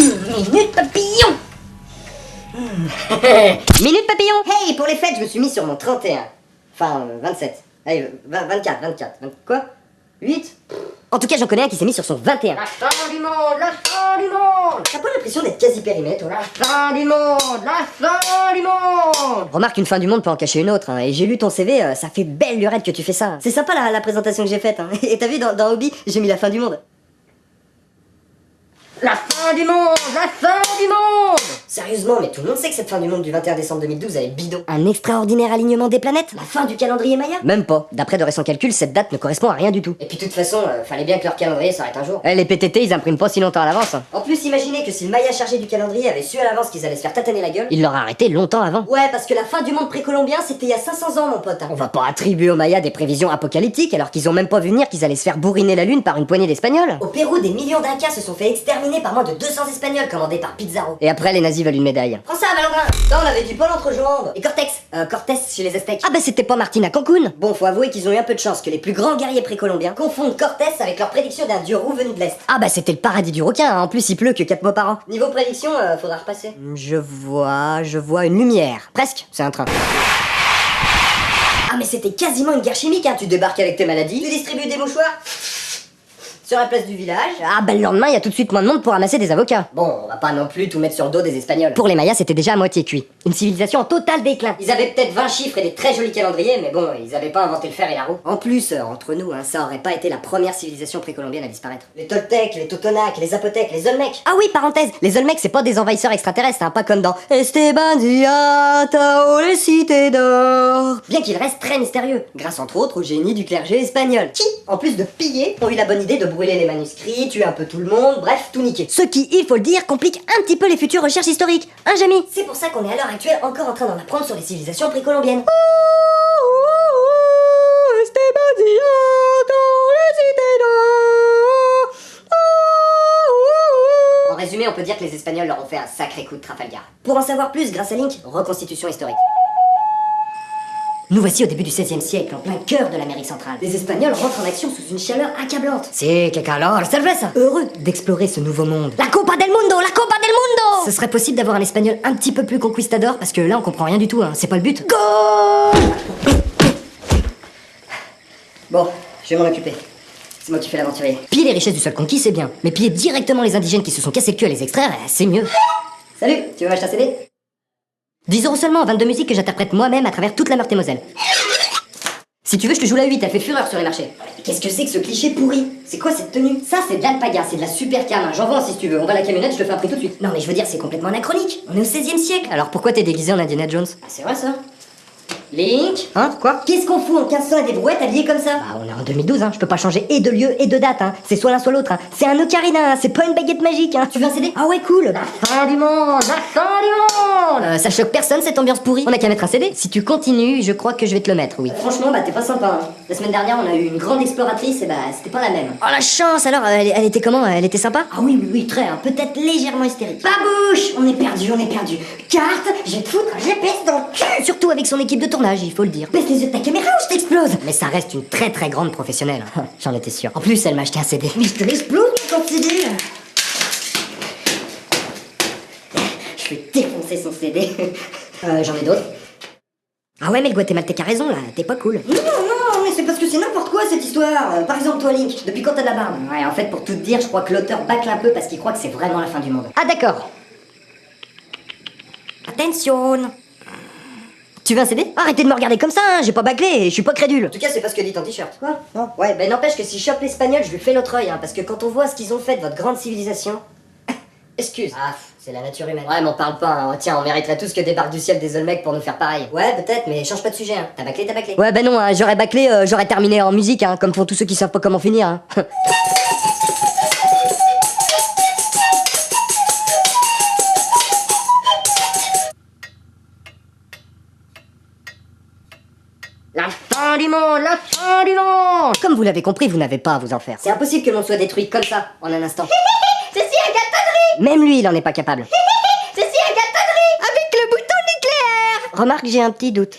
Minute papillon. Minute papillon. Hey, pour les fêtes, je me suis mis sur mon 31. Enfin, 27. Allez, 24. Quoi 8. En tout cas, j'en connais un qui s'est mis sur son 21. La fin du monde, la fin du monde. T'as pas l'impression d'être quasi périmé, toi? La fin du monde, la fin du monde. Remarque, une fin du monde peut en cacher une autre, hein. Et j'ai lu ton CV, ça fait belle lurette que tu fais ça. C'est sympa la présentation que j'ai faite, hein. Et t'as vu, dans Hobby, j'ai mis la fin du monde. La fin du monde, la fin du monde. Sérieusement, mais tout le monde sait que cette fin du monde du 21 décembre 2012 elle est bidon. Un extraordinaire alignement des planètes? La fin du calendrier Maya? Même pas. D'après de récents calculs, cette date ne correspond à rien du tout. Et puis de toute façon, fallait bien que leur calendrier s'arrête un jour. Les PTT, ils impriment pas si longtemps à l'avance. En plus, imaginez que si le Maya chargé du calendrier avait su à l'avance qu'ils allaient se faire tataner la gueule, il l'aurait arrêté longtemps avant. Ouais, parce que la fin du monde précolombien, c'était il y a 500 ans, mon pote. On va pas attribuer aux Mayas des prévisions apocalyptiques alors qu'ils ont même pas vu venir qu'ils allaient se faire bourriner la lune par une poignée d'Espagnols. Au Pérou, des millions d'Incas se sont fait exterminer par moins de 200 Espagnols commandés par Pizarro. Et après, les nazis veulent une médaille. Prends ça, Valentin. Ça, on avait du poil entre jambes. Et Cortex. Cortés chez les Aztèques. Ah bah c'était pas Martin à Cancun. Bon, faut avouer qu'ils ont eu un peu de chance que les plus grands guerriers précolombiens confondent Cortés avec leur prédiction d'un dieu roux venu de l'Est. Ah bah c'était le paradis du requin, hein. En plus il pleut que 4 mois par an. Niveau prédiction, faudra repasser. Je vois une lumière. Presque, c'est un train. Ah mais c'était quasiment une guerre chimique, hein. Tu débarques avec tes maladies, tu distribues des mouchoirs sur la place du village. Ah bah le lendemain, il y a tout de suite moins de monde pour ramasser des avocats. Bon, on va pas non plus tout mettre sur le dos des Espagnols. Pour les Mayas, c'était déjà à moitié cuit. Une civilisation en total déclin. Ils avaient peut-être 20 chiffres et des très jolis calendriers, mais bon, ils avaient pas inventé le fer et la roue. En plus, entre nous, hein, ça aurait pas été la première civilisation précolombienne à disparaître. Les Toltecs, les Totonacs, les Zapothèques, les Olmecs. Ah oui, parenthèse, les Olmecs, c'est pas des envahisseurs extraterrestres, hein, pas comme dans Esteban Diatao, les cités d'or. Bien qu'ils restent très mystérieux, grâce entre autres au génie du clergé espagnol, qui, en plus de piller, ont eu la bonne idée de brûler les manuscrits, tuer un peu tout le monde, bref, tout niquer. Ce qui, il faut le dire, complique un petit peu les futures recherches historiques, hein, Jamy? C'est pour ça qu'on est à l'heure actuelle encore en train d'en apprendre sur les civilisations précolombiennes. En résumé, on peut dire que les Espagnols leur ont fait un sacré coup de Trafalgar. Pour en savoir plus, grâce à Link, reconstitution historique. Nous voici au début du XVIe siècle, en plein cœur de l'Amérique centrale. Les Espagnols rentrent en action sous une chaleur accablante. C'est que calor, cerveza. Heureux d'explorer ce nouveau monde. La Copa del Mundo, la Copa del Mundo. Ce serait possible d'avoir un Espagnol un petit peu plus conquistador, parce que là on comprend rien du tout, hein. C'est pas le but. Goal. Bon, je vais m'en occuper. C'est moi qui fais l'aventurier. Piller les richesses du sol conquis, c'est bien. Mais piller directement les indigènes qui se sont cassés le cul à les extraire, c'est mieux. Salut, tu veux m'acheter un CD? 10 € seulement, 22 musiques que j'interprète moi-même à travers toute la Meurthe-et-Moselle. Si tu veux, je te joue la 8, elle fait fureur sur les marchés. Qu'est-ce que c'est que ce cliché pourri? C'est quoi cette tenue? Ça, c'est de l'alpaga, c'est de la super cam, hein. J'en vends si tu veux. On va à la camionnette, je te fais un prix tout de suite. Non, mais je veux dire, c'est complètement anachronique. On est au 16e siècle. Alors pourquoi t'es déguisé en Indiana Jones? Ah, c'est vrai ça. Link. Hein? Quoi? Qu'est-ce qu'on fout en 1500 et des brouettes habillées comme ça? Bah, on est en 2012, hein. Je peux pas changer et de lieu et de date, hein. C'est soit l'un soit l'autre, hein. C'est un ocarina, hein. C'est pas une baguette magique, hein. Tu veux un CD? Ah ouais, cool. La fin du monde, la fin du monde. Ça choque personne cette ambiance pourrie. On a qu'à mettre un CD. Si tu continues, je crois que je vais te le mettre, oui. Franchement, bah t'es pas sympa, hein. La semaine dernière, on a eu une grande exploratrice et bah c'était pas la même. Oh la chance. Alors, elle était comment? Elle était sympa? Ah oui, très, hein. Peut-être légèrement hystérique. Babouche, on est perdu. Carte, je vais te foutre un GPS dans le cul. Surtout avec son équipe de tournage, il faut le dire. Baisse les yeux de ta caméra ou je t'explose. Mais ça reste une très très grande professionnelle. J'en étais sûr. En plus, elle m'a acheté un CD. Mais je te l'explose, ton CD. Je vais défoncer son CD. J'en ai d'autres. Ah ouais, mais le Guatémaltèque a raison, là. T'es pas cool. Non, mais c'est parce que c'est n'importe quoi, cette histoire. Par exemple, toi, Link, depuis quand t'as de la barbe? Ouais, en fait, pour tout te dire, je crois que l'auteur bâcle un peu parce qu'il croit que c'est vraiment la fin du monde. Ah d'accord. Attention. Tu veux un CD? Arrêtez de me regarder comme ça, hein. J'ai pas bâclé, je suis pas crédule. En tout cas, c'est pas ce que dit ton t-shirt. Quoi? Non? Ouais, ben n'empêche que si je chope l'espagnol, je lui fais l'autre œil, hein, parce que quand on voit ce qu'ils ont fait de votre grande civilisation... Excuse. Ah, c'est la nature humaine. Ouais, m'en parle pas, hein. Tiens, on mériterait tous que débarquent du ciel des Olmecs pour nous faire pareil. Ouais, peut-être, mais change pas de sujet, hein. T'as bâclé. Ouais, ben non, hein, j'aurais bâclé, j'aurais terminé en musique, hein, comme font tous ceux qui savent pas comment finir, hein. La fin du monde, la fin du monde. Comme vous l'avez compris, vous n'avez pas à vous en faire. C'est impossible que le monde soit détruit comme ça, en un instant. Ceci est gâtonnerie. Même lui, il en est pas capable. Ceci est gâtonnerie. Avec le bouton nucléaire. Remarque, j'ai un petit doute.